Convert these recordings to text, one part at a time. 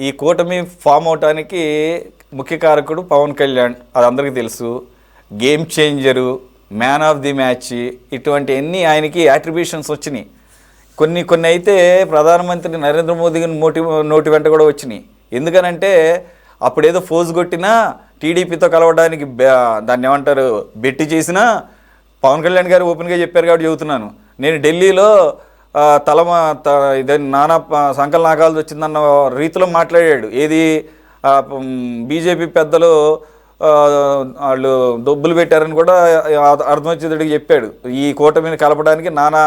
ఈ కూటమి ఫామ్ అవటానికి ముఖ్య కారకుడు పవన్ కళ్యాణ్, అది అందరికీ తెలుసు. Game changer, man of the match, ఇటువంటి అన్ని ఆయనకి యాట్రిబ్యూషన్స్ వచ్చినాయి. కొన్ని అయితే ప్రధానమంత్రి నరేంద్ర మోదీ నోటి వెంట కూడా వచ్చినాయి. ఎందుకనంటే అప్పుడేదో ఫోజు కొట్టినా టీడీపీతో కలవడానికి దాన్ని ఏమంటారు బెట్టి చేసినా పవన్ కళ్యాణ్ గారు ఓపెన్గా చెప్పారు కాబట్టి చెబుతున్నాను. నేను ఢిల్లీలో ఇదే నానా సంకలనాకాలు వచ్చిందన్న రీతిలో మాట్లాడాడు. ఏది బీజేపీ పెద్దలు వాళ్ళు డబ్బులు పెట్టారని కూడా అర్థమొచ్చేటట్టుగా చెప్పాడు, ఈ కూటమిని కలపడానికి నానా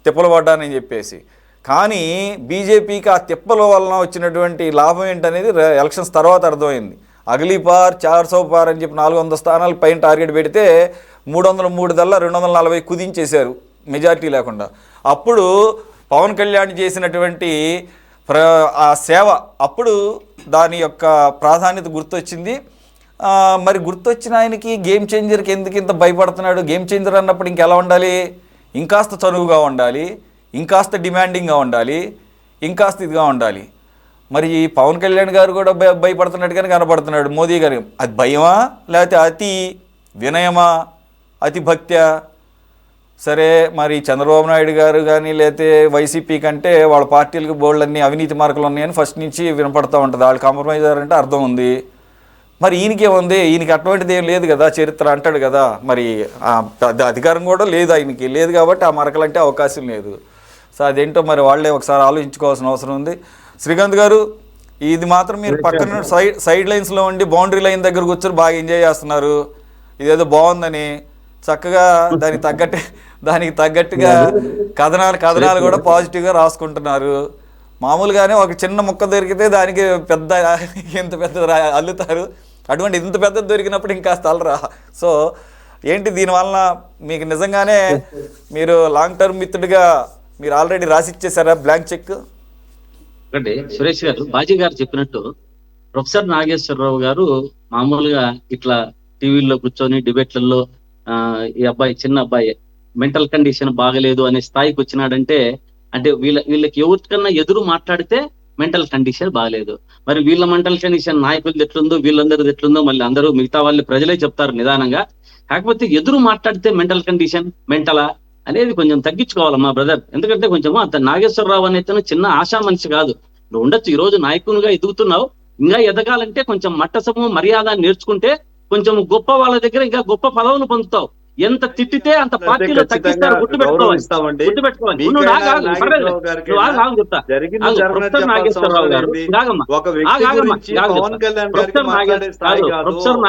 తిప్పలు పడ్డానని చెప్పేసి. కానీ బీజేపీకి ఆ తిప్పల వలన వచ్చినటువంటి లాభం ఏంటనేది ఎలక్షన్స్ తర్వాత అర్థమైంది. అగలీ పార్ 400 పార్ అని చెప్పి 400 స్థానాలు పైన టార్గెట్ పెడితే 303 దల్లా 240 కుదించేశారు మెజారిటీ లేకుండా. అప్పుడు పవన్ కళ్యాణ్ చేసినటువంటి ఆ సేవ, అప్పుడు దాని యొక్క ప్రాధాన్యత గుర్తొచ్చింది. మరి గుర్తొచ్చిన ఆయనకి గేమ్ చేంజర్కి ఎందుకు ఇంత భయపడుతున్నాడు? గేమ్ చేంజర్ అన్నప్పుడు ఇంకెలా ఉండాలి? ఇంకాస్త చనువుగా ఉండాలి, ఇంకాస్త డిమాండింగ్గా ఉండాలి, ఇంకాస్త ఇదిగా ఉండాలి. మరి పవన్ కళ్యాణ్ గారు కూడా భయపడుతున్నట్టుగానే కనపడుతున్నాడు మోదీ గారు. అది భయమా లేకపోతే అతి వినయమా, అతి భక్త్యా? సరే, మరి చంద్రబాబు నాయుడు గారు కానీ లేకపోతే వైసీపీ కంటే వాళ్ళ పార్టీలకు బోల్డన్ని అవినీతి మార్కులు ఉన్నాయని ఫస్ట్ నుంచి వినపడుతూ ఉంటుంది. వాళ్ళు కాంప్రమైజ్ అయ్యారంటే అర్థం ఉంది. మరి ఈయనకేముంది? ఈయనకి అటువంటిది ఏం లేదు కదా, చరిత్ర అంటాడు కదా. మరి అధికారం కూడా లేదు ఆయనకి, లేదు కాబట్టి ఆ మరకలంటే అవకాశం లేదు. సో అదేంటో మరి వాళ్ళే ఒకసారి ఆలోచించుకోవాల్సిన అవసరం ఉంది. శ్రీకాంత్ గారు, ఇది మాత్రం మీరు పక్కన సైడ్ లైన్స్లో ఉండి బౌండరీ లైన్ దగ్గర కూర్చొని బాగా ఎంజాయ్ చేస్తున్నారు. ఇదేదో బాగుందని చక్కగా దానికి తగ్గట్టుగా కథనాలు కూడా పాజిటివ్గా రాసుకుంటున్నారు. మామూలుగానే ఒక చిన్న ముక్క దొరికితే దానికి ఇంత పెద్ద అల్లుతారు. అటువంటి ఇంత పెద్దది దొరికినప్పుడు ఇంకా అల్లరా. సో ఏంటి దీనివలన మీకు నిజంగానే మీరు లాంగ్ టర్మ్ మిత్రుడిగా మీరు ఆల్రెడీ రాసిచ్చేసారా బ్లాంక్ చెక్? ఒకటి సురేష్ గారు, బాజీ గారు చెప్పినట్టు ప్రొఫెసర్ నాగేశ్వరరావు గారు మామూలుగా ఇట్లా టీవీల్లో కూర్చొని డిబేట్లలో ఈ అబ్బాయి చిన్న అబ్బాయి మెంటల్ కండిషన్ బాగలేదు అనే స్థాయికి వచ్చినాడంటే, అంటే వీళ్ళకి ఎవరికన్నా ఎదురు మాట్లాడితే మెంటల్ కండిషన్ బాగలేదు. మరి వీళ్ళ మెంటల్ కండిషన్ నాయకులది ఎట్లుందో వీళ్ళందరిది ఎట్లుందో మళ్ళీ అందరూ మిగతా వాళ్ళు ప్రజలే చెప్తారు నిదానంగా. కాకపోతే ఎదురు మాట్లాడితే మెంటల్ కండిషన్ మెంటలా అనేది కొంచెం తగ్గించుకోవాలి మా బ్రదర్. ఎందుకంటే కొంచెం అతను నాగేశ్వరరావు అనేది చిన్న ఆశా మనిషి కాదు. నువ్వు ఉండొచ్చు, ఈ రోజు నాయకునిగా ఎదుగుతున్నావు, ఇంకా ఎదగాలంటే కొంచెం మట్టసము మర్యాద నేర్చుకుంటే కొంచెం గొప్ప వాళ్ళ దగ్గర ఇంకా గొప్ప పదవులు పొందుతావు. ఎంత తిట్టితే అంత పార్టీలో తగ్గిస్తారు. గుర్తుపెట్టుకోవాలి. ప్రొఫెసర్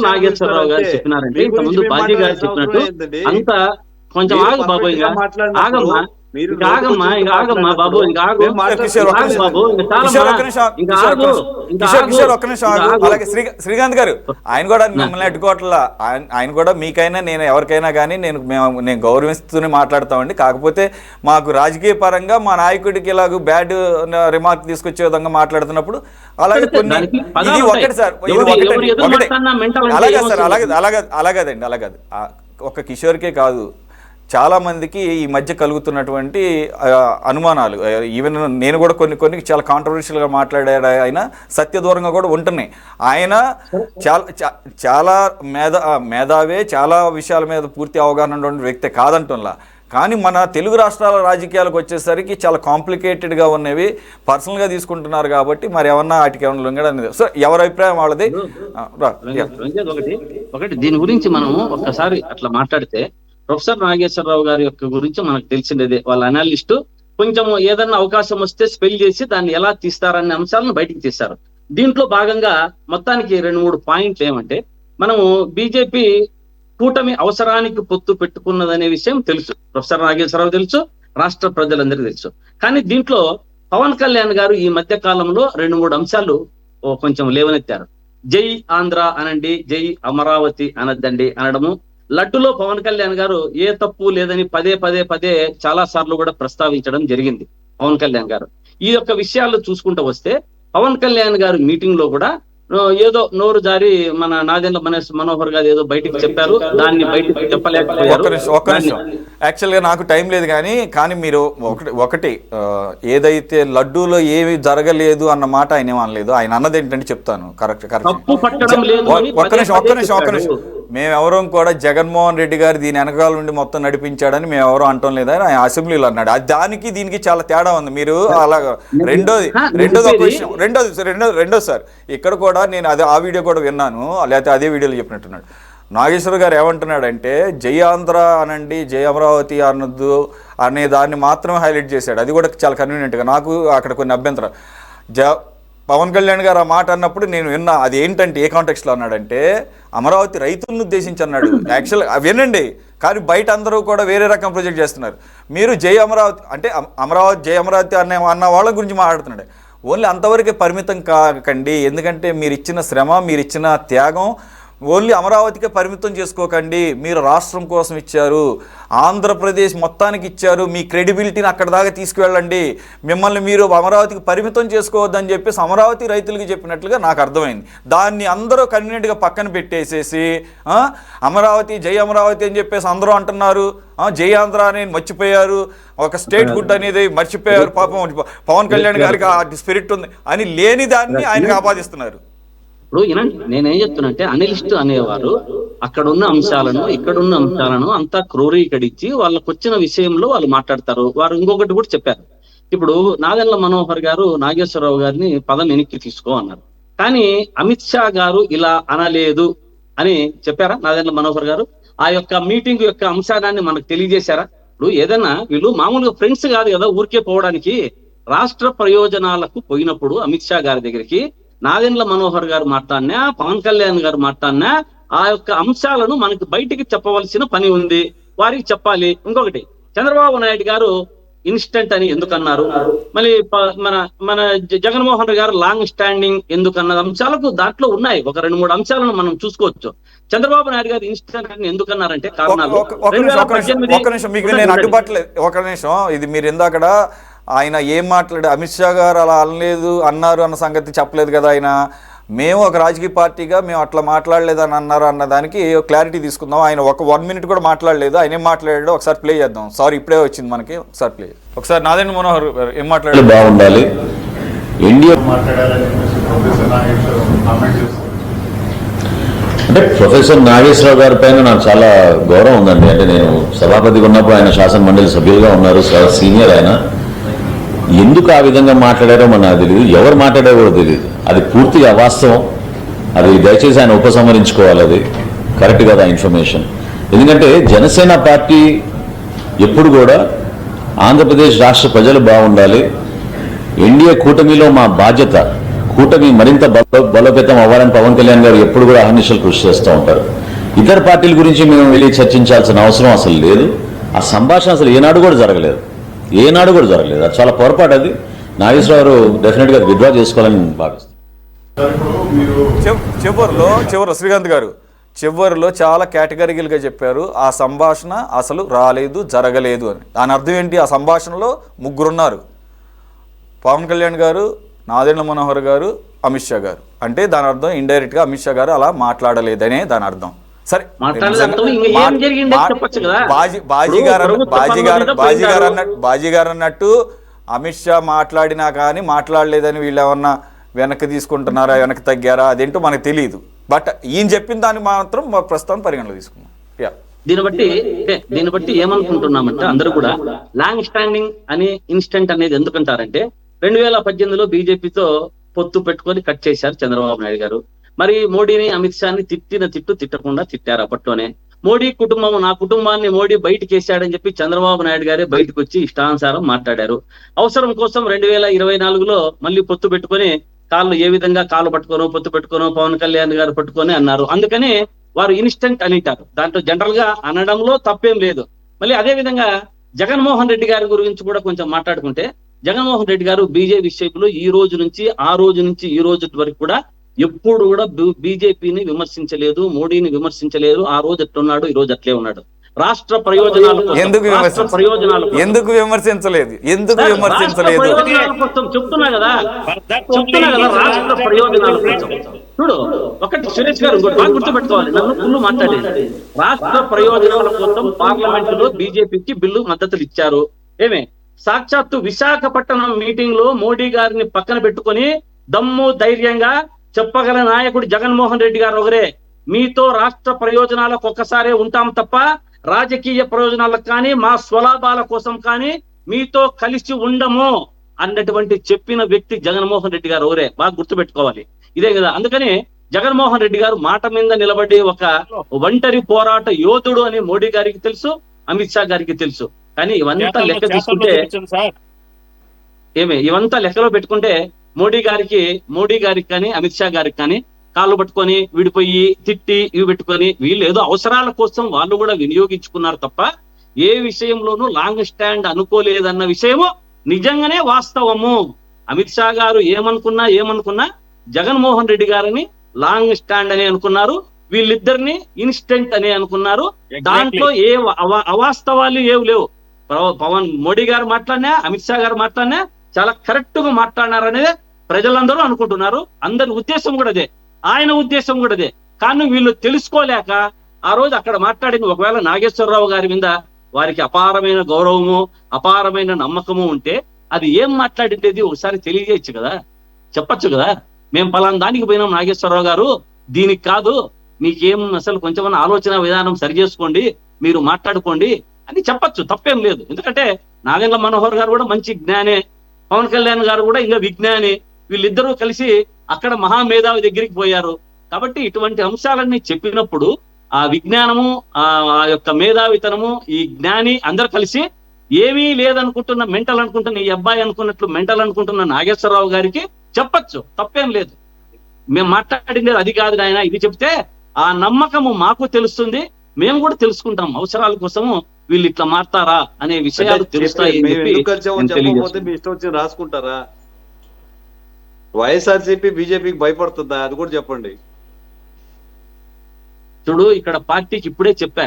నాగేశ్వరరావు గారు చెప్పినారంటే ఇంతకుముందు బాజీ గారు చెప్పినట్టు అంత కొంచెం ఆగు బాబు, ఇంకా ఆగమ్మా బాబు, అలాగే శ్రీకాంత్ గారు, ఆయన కూడా మిమ్మల్ని అడ్డుకోవట్లా. ఆయన కూడా మీకైనా నేను ఎవరికైనా కానీ నేను గౌరవిస్తూనే మాట్లాడతామండి. కాకపోతే మాకు రాజకీయ పరంగా మా నాయకుడికి ఇలాగ బ్యాడ్ రిమార్క్ తీసుకొచ్చే విధంగా మాట్లాడుతున్నప్పుడు అలాగే కొన్ని ఇది ఒకటి సార్, అలాగే సార్, అలాగదండి, అలాగది ఒక కిషోర్కే కాదు, చాలామందికి ఈ మధ్య కలుగుతున్నటువంటి అనుమానాలు, ఈవెన్ నేను కూడా కొన్ని చాలా కాంట్రవర్షియల్గా మాట్లాడాడు. ఆయన సత్యదూరంగా కూడా ఉంటున్నాయి. ఆయన చాలా మేధావే, చాలా విషయాల మీద పూర్తి అవగాహన ఉన్నటువంటి వ్యక్తి కాదంటున్నా. కానీ మన తెలుగు రాష్ట్రాల రాజకీయాలకు వచ్చేసరికి చాలా కాంప్లికేటెడ్గా ఉన్నవి పర్సనల్గా తీసుకుంటున్నారు. కాబట్టి మరి ఏమన్నా వాటికి ఏమన్నా లొంగడం అనేది సో ఎవరి అభిప్రాయం వాళ్ళది. ఒకటి దీని గురించి మనం ఒక్కసారి అట్లా మాట్లాడితే, ప్రొఫెసర్ నాగేశ్వరరావు గారి యొక్క గురించి మనకు తెలిసిందే. వాళ్ళ అనలిస్టు కొంచెం ఏదన్నా అవకాశం వస్తే స్పెల్ చేసి దాన్ని ఎలా తీస్తారనే అంశాలను బయటికి తీస్తారు. దీంట్లో భాగంగా మొత్తానికి 2-3 పాయింట్లు ఏమంటే, మనము బీజేపీ కూటమి అవసరానికి పొత్తు పెట్టుకున్నదనే విషయం తెలుసు, ప్రొఫెసర్ నాగేశ్వరరావు తెలుసు, రాష్ట్ర ప్రజలందరికీ తెలుసు. కానీ దీంట్లో పవన్ కళ్యాణ్ గారు ఈ మధ్య కాలంలో 2-3 అంశాలు కొంచెం లేవనెత్తారు. జై ఆంధ్ర అనండి, జై అమరావతి అనద్దండి అనడము. లడ్డులో పవన్ కళ్యాణ్ గారు ఏ తప్పు లేదని పదే చాలా సార్లు కూడా ప్రస్తావించడం జరిగింది పవన్ కళ్యాణ్ గారు. ఈ యొక్క విషయాల్లో చూసుకుంటూ వస్తే పవన్ కళ్యాణ్ గారు మీటింగ్ లో కూడా ఏదో నోరు జారి మన నాదెండ్ల మనోహర్ గారు ఏదో బయటికి చెప్పారు, దాన్ని బయటికి చెప్పలేకపోయారు. ఒక్క నిమిషం యాక్చువల్గా నాకు టైం లేదు కానీ మీరు ఒకటి ఏదైతే లడ్డూలో ఏమి జరగలేదు అన్న మాట ఆయన ఏమనలేదు. ఆయన అన్నది ఏంటంటే చెప్తాను కరెక్ట్. ఒక్క నిమిషం మేము ఎవరం కూడా జగన్మోహన్ రెడ్డి గారు దీని వెనకాల నుండి మొత్తం నడిపించాడని మేము ఎవరో అంటం లేదని ఆయన అసెంబ్లీలో అన్నాడు. దానికి దీనికి చాలా తేడా ఉంది. మీరు అలాగా రెండోది ఒక విషయం రెండోది సార్ ఇక్కడ కూడా నేను ఆ వీడియో కూడా విన్నాను, లేకపోతే అదే వీడియోలో చెప్పినట్టున్నాడు. నాగేశ్వర గారు ఏమంటున్నాడంటే జై ఆంధ్ర అనండి, జై అమరావతి అనొద్దు అనే దాన్ని మాత్రమే హైలైట్ చేశాడు. అది కూడా చాలా కన్వీనియంట్గా. నాకు అక్కడ కొన్ని అభ్యంతరాలు. పవన్ కళ్యాణ్ గారు ఆ మాట అన్నప్పుడు నేను విన్నా. అది ఏంటంటే ఏ కాంటెక్స్లో అన్నాడంటే అమరావతి రైతులను ఉద్దేశించి అన్నాడు. యాక్చువల్ వినండి, కానీ బయట అందరూ కూడా వేరే రకం ప్రొజెక్ట్ చేస్తున్నారు. మీరు జై అమరావతి అంటే జై అమరావతి అన్న వాళ్ళ గురించి మాట్లాడుతున్నాడు. ఓన్లీ అంతవరకే పరిమితం కాకండి, ఎందుకంటే మీరు ఇచ్చిన శ్రమ, మీరు ఇచ్చిన త్యాగం ఓన్లీ అమరావతికే పరిమితం చేసుకోకండి. మీరు రాష్ట్రం కోసం ఇచ్చారు, ఆంధ్రప్రదేశ్ మొత్తానికి ఇచ్చారు, మీ క్రెడిబిలిటీని అక్కడ దాకా తీసుకువెళ్ళండి. మిమ్మల్ని మీరు అమరావతికి పరిమితం చేసుకోవద్దని చెప్పేసి అమరావతి రైతులకి చెప్పినట్లుగా నాకు అర్థమైంది. దాన్ని అందరూ కన్వీనియంట్గా పక్కన పెట్టేసేసి అమరావతి జై అమరావతి అని చెప్పేసి అందరూ అంటున్నారు. జై ఆంధ్ర అని మర్చిపోయారు, ఒక స్టేట్ గుడ్ అనేది మర్చిపోయారు. పాపం పవన్ కళ్యాణ్ గారికి ఆ స్పిరిట్ ఉంది అని లేని దాన్ని ఆయనకు ఆపాదిస్తున్నారు. ఇప్పుడు నేనేం చెప్తున్నంటే అనలిస్ట్ అనేవారు అక్కడున్న అంశాలను ఇక్కడున్న అంశాలను అంతా క్రోరీకరించి వాళ్ళకు వచ్చిన విషయంలో వాళ్ళు మాట్లాడతారు. వారు ఇంకొకటి కూడా చెప్పారు. ఇప్పుడు నాదెండ్ల మనోహర్ గారు నాగేశ్వరరావు గారిని పదం వెనక్కి తీసుకో అన్నారు, కానీ అమిత్ షా గారు ఇలా అనలేదు అని చెప్పారా? నాదెండ్ల మనోహర్ గారు ఆ యొక్క మీటింగ్ యొక్క అంశాన్ని మనకు తెలియజేశారా? ఇప్పుడు ఏదైనా వీళ్ళు మామూలుగా ఫ్రెండ్స్ కాదు కదా ఊరికే పోవడానికి. రాష్ట్ర ప్రయోజనాలకు పోయినప్పుడు అమిత్ షా గారి దగ్గరికి నాదెండ్ల మనోహర్ గారు మాట్లాడినా, పవన్ కళ్యాణ్ గారు మాట్లాడినా ఆ యొక్క అంశాలను మనకి బయటికి చెప్పవలసిన పని ఉంది, వారికి చెప్పాలి. ఇంకొకటి చంద్రబాబు నాయుడు గారు ఇన్స్టెంట్ అని ఎందుకన్నారు, మళ్ళీ మన జగన్మోహన్ రెడ్డి గారు లాంగ్ స్టాండింగ్ ఎందుకన్న అంశాలకు దాంట్లో ఉన్నాయి. ఒక 2-3 అంశాలను మనం చూసుకోవచ్చు. చంద్రబాబు నాయుడు గారు ఇన్స్టెంట్ అని ఎందుకన్నారంటే కారణాలు. ఒక నిమిషం ఇది మీరు ఇందాకడ ఆయన ఏం మాట్లాడు అమిత్ షా గారు అలా అనలేదు అన్నారు అన్న సంగతి చెప్పలేదు కదా ఆయన. మేము ఒక రాజకీయ పార్టీగా మేము అట్లా మాట్లాడలేదని అన్నారు అన్న దానికి క్లారిటీ తీసుకుందాం. ఆయన ఒక 1 మినిట్ కూడా మాట్లాడలేదు. ఆయన ఏం మాట్లాడాడో ఒకసారి ప్లే చేద్దాం. సారీ ఇప్పుడే వచ్చింది మనకి, ఒకసారి ప్లే. ఒకసారి నాదెండ్ల మనోహర్ ఏం మాట్లాడారు బాగుండాలి ఇండియా అంటే ప్రొఫెసర్ నాగేశ్వరరావు గారి పైన నాకు చాలా గౌరవం ఉందండి. అంటే నేను సభాపతిగా ఉన్నప్పుడు ఆయన శాసన మండలి సభ్యులుగా ఉన్నారు, సీనియర్ ఆయన. ఎందుకు ఆ విధంగా మాట్లాడారో నాకు తెలియదు, ఎవరు మాట్లాడారో తెలియదు. అది పూర్తిగా అవాస్తవం. అది దయచేసి ఆయన ఉపసంహరించుకోవాలి. అది కరెక్ట్ కదా ఇన్ఫర్మేషన్. ఎందుకంటే జనసేన పార్టీ ఎప్పుడు కూడా ఆంధ్రప్రదేశ్ రాష్ట్ర ప్రజలు బాగుండాలి, ఎన్డీఏ కూటమిలో మా బాధ్యత, కూటమి మరింత బలోపేతం అవ్వాలని పవన్ కళ్యాణ్ గారు ఎప్పుడు కూడా అహర్నిశలు కృషి చేస్తూ ఉంటారు. ఇతర పార్టీల గురించి మేము వెళ్ళి చర్చించాల్సిన అవసరం అసలు లేదు. ఆ సంభాషణ అసలు ఏనాడు కూడా జరగలేదు. అది చాలా పొరపాటు. అది నాగేశ్వరరావు డెఫినెట్గా విత్డ్రా చేసుకోవాలని భావిస్తాను. చివరిలో శ్రీకాంత్ గారు చివరిలో చాలా కేటగిరికల్గా చెప్పారు, ఆ సంభాషణ అసలు రాలేదు, జరగలేదు అని. దాని అర్థం ఏంటి? ఆ సంభాషణలో 3 ఉన్నారు, పవన్ కళ్యాణ్ గారు, నాదెండ్ల మనోహర్ గారు, అమిత్ షా గారు. అంటే దాని అర్థం ఇండైరెక్ట్గా అమిత్ షా గారు అలా మాట్లాడలేదనే దాని అర్థం. సరే బాజీ గారు అన్నట్టు అమిత్ షా మాట్లాడినా కానీ మాట్లాడలేదని వీళ్ళు ఏమన్నా వెనక్కి తీసుకుంటున్నారా, వెనక్కి తగ్గారా, అదేంటో మనకు తెలియదు. బట్ ఈయన చెప్పిన దాన్ని మాత్రం ప్రస్తుతం పరిగణలో తీసుకున్నాం. దీన్ని బట్టి ఏమనుకుంటున్నామంటే అందరూ కూడా లాంగ్ స్టాండింగ్ అని ఇన్స్టెంట్ అనేది ఎందుకంటారంటే 2018లో బీజేపీతో పొత్తు పెట్టుకొని కట్ చేశారు చంద్రబాబు నాయుడు గారు. మరి మోడీని అమిత్ షాని తిట్టకుండా తిట్టారు అప్పట్లోనే. మోడీ కుటుంబం, నా కుటుంబాన్ని మోడీ బయటకు వేసాడని చెప్పి చంద్రబాబు నాయుడు గారే బయటకు వచ్చి ఇష్టానుసారం మాట్లాడారు. అవసరం కోసం 2024లో మళ్ళీ పొత్తు పెట్టుకొని ఏ విధంగా కాళ్ళు పట్టుకోను, పొత్తు పెట్టుకోను, పవన్ కళ్యాణ్ గారు పట్టుకొని అన్నారు. అందుకని వారు ఇన్స్టెంట్ అని అంటారు. దాంట్లో జనరల్ గా అనడంలో తప్పేం లేదు. మళ్ళీ అదే విధంగా జగన్మోహన్ రెడ్డి గారి గురించి కూడా కొంచెం మాట్లాడుకుంటే, జగన్మోహన్ రెడ్డి గారు బీజేపీ విషయంలో ఈ రోజు నుంచి ఈ రోజు వరకు కూడా ఎప్పుడు కూడా బీజేపీని విమర్శించలేదు, మోడీని విమర్శించలేదు. ఆ రోజు ఎట్లున్నాడు, ఈ రోజు అట్లే ఉన్నాడు. రాష్ట్ర ప్రయోజనాల కోసం విమర్శించలేదు చెప్తున్నా కదా, రాష్ట్ర ప్రయోజనాల కోసం చూడు ఒకటి సురేష్ గారు ఇంకోటి బాగా గుర్తుపెట్టుకోవాలి, నన్ను ఫుల్ మాట్లాడేది. రాష్ట్ర ప్రయోజనాల కోసం పార్లమెంట్ లో బీజేపీకి బిల్లు మద్దతులు ఇచ్చారు. ఏమే సాక్షాత్తు విశాఖపట్నం మీటింగ్ లో మోడీ గారిని పక్కన పెట్టుకొని దమ్ము ధైర్యంగా చెప్పగల నాయకుడు జగన్మోహన్ రెడ్డి గారు ఒకరే. మీతో రాష్ట్ర ప్రయోజనాలకు ఒక్కసారే ఉంటాం తప్ప రాజకీయ ప్రయోజనాలకు కానీ మా స్వలాభాల కోసం కానీ మీతో కలిసి ఉండము అన్నటువంటి చెప్పిన వ్యక్తి జగన్మోహన్ రెడ్డి గారు ఒకరే. బాగా గుర్తుపెట్టుకోవాలి, ఇదే కదా. అందుకని జగన్మోహన్ రెడ్డి గారు మాట మీద నిలబడి ఒక ఒంటరి పోరాట యోధుడు అని మోడీ గారికి తెలుసు, అమిత్ షా గారికి తెలుసు. కానీ ఇవంతా లెక్క తీసుకుంటే ఇవంతా లెక్కలో పెట్టుకుంటే మోడీ గారికి కానీ అమిత్ షా గారికి కానీ కాళ్ళు పట్టుకొని విడిపోయి తిట్టి ఇవి పెట్టుకొని వీళ్ళు ఏదో అవసరాల కోసం వాళ్ళు కూడా వినియోగించుకున్నారు తప్ప ఏ విషయంలోనూ లాంగ్ స్టాండ్ అనుకోలేదన్న విషయము నిజంగానే వాస్తవము. అమిత్ షా గారు ఏమనుకున్నా జగన్మోహన్ రెడ్డి గారిని లాంగ్ స్టాండ్ అని అనుకున్నారు, వీళ్ళిద్దరిని ఇన్స్టెంట్ అని అనుకున్నారు. దాంట్లో ఏ అవాస్తవాలు ఏవి లేవు. మోడీ గారు మాట్లాడినా అమిత్ షా గారు మాట్లాడినా చాలా కరెక్ట్ గా మాట్లాడినారనేదే ప్రజలందరూ అనుకుంటున్నారు. అందరి ఉద్దేశం కూడా అదే, ఆయన ఉద్దేశం కూడా అదే. కానీ వీళ్ళు తెలుసుకోలేక ఆ రోజు అక్కడ మాట్లాడింది, ఒకవేళ నాగేశ్వరరావు గారి మీద వారికి అపారమైన గౌరవము అపారమైన నమ్మకము ఉంటే అది ఏం మాట్లాడిండేది ఒకసారి తెలియజేయచ్చు కదా, చెప్పచ్చు కదా. మేము పలానా దానికి పోయినాం నాగేశ్వరరావు గారు, దీనికి కాదు, మీకేం అసలు కొంచెం ఆలోచన విధానం సరి చేసుకోండి, మీరు మాట్లాడుకోండి అని చెప్పచ్చు, తప్పేం లేదు. ఎందుకంటే నాగేంద్ర మనోహర్ గారు కూడా మంచి జ్ఞానే, పవన్ కళ్యాణ్ గారు కూడా ఇంకా విజ్ఞాని, వీళ్ళిద్దరూ కలిసి అక్కడ మహామేధావి దగ్గరికి పోయారు. కాబట్టి ఇటువంటి అంశాలన్నీ చెప్పినప్పుడు ఆ విజ్ఞానము ఆ యొక్క మేధావితనము ఈ జ్ఞాని అందరు కలిసి ఏమీ లేదనుకుంటున్న మెంటల్ అనుకుంటున్న ఈ అబ్బాయి అనుకున్నట్లు మెంటల్ అనుకుంటున్న నాగేశ్వరరావు గారికి చెప్పచ్చు, తప్పేం లేదు. మేము మాట్లాడింది అది కాదు ఆయన, ఇది చెప్తే ఆ నమ్మకము మాకు తెలుస్తుంది, మేము కూడా తెలుసుకుంటాం. అవసరాల కోసము వీళ్ళు ఇట్లా మారతారా అనే విషయాలు తెలుస్తాయి. రాసుకుంటారా? వైఎస్ఆర్సీపీ బీజేపీకి భయపడుతుందా? అది కూడా చెప్పండి. చూడు, ఇక్కడ పార్టీకి ఇప్పుడే చెప్పా,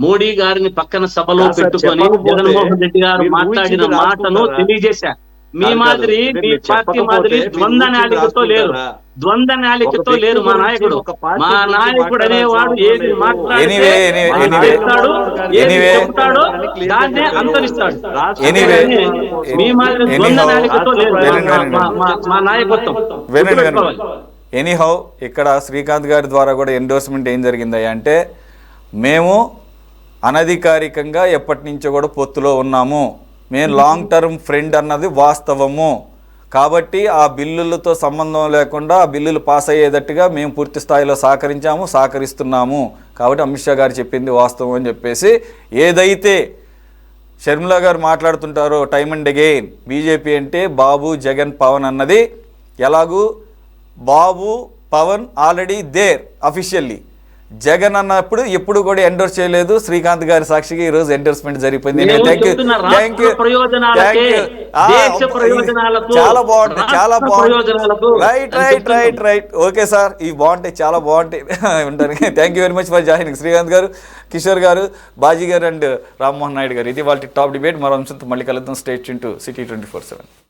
మోడీ గారిని పక్కన సభలో పెట్టుకొని జగన్మోహన్ రెడ్డి గారు మాట్లాడిన మాటను తెలియజేశా. మీ మాదిరి మీ పార్టీ మాదిరి ద్వంద్వ నాలికతో లేరు, ద్వంద్వ నాలికతో లేరు మా నాయకుడు. మా నాయకుడు అనేవాడు ఏది మాట్లాడితే చెప్తాడు, దాన్నే అంతరిస్తాడు. మీ మాదిరి ద్వంద్వ నాలికతో లేరు మా నాయకత్వం. ఎనీహౌ ఇక్కడ శ్రీకాంత్ గారి ద్వారా కూడా ఎండోర్స్మెంట్ ఏం జరిగింది అంటే, మేము అనధికారికంగా ఎప్పటి నుంచో కూడా పొత్తులో ఉన్నాము, మేము లాంగ్ టర్మ్ ఫ్రెండ్ అన్నది వాస్తవము. కాబట్టి ఆ బిల్లులతో సంబంధం లేకుండా ఆ బిల్లులు పాస్ అయ్యేటట్టుగా మేము పూర్తి స్థాయిలో సహకరిస్తున్నాము. కాబట్టి అమిత్ షా గారు చెప్పింది వాస్తవం అని చెప్పేసి ఏదైతే షర్మిల గారు మాట్లాడుతుంటారో టైమ్ అండ్ అగైన్, బీజేపీ అంటే బాబు జగన్ పవన్ అన్నది, ఎలాగూ Babu Pavan already there officially, Jagan అన్నప్పుడు ఎప్పుడు కూడా ఎండోర్స్ చేయలేదు. శ్రీకాంత్ గారి సాక్షిగా ఈ రోజు ఎండోర్స్మెంట్ జరిగిపోయింది. చాలా బాగుంటాయి, చాలా బాగుంటాయి. రైట్ ఓకే సార్, ఇవి బాగుంటాయి, చాలా బాగుంటాయి ఉంటారు. Thank you very much for joining Srikanth గారు, కిషోర్ గారు, బాజీ గారు అండ్ రామ్మోహన్ నాయుడు గారు. ఇది వాళ్ళ టాప్ డిబేట్. మరో అంశంతో మళ్ళీ కలుద్దాం. Stay tune to city 24/7.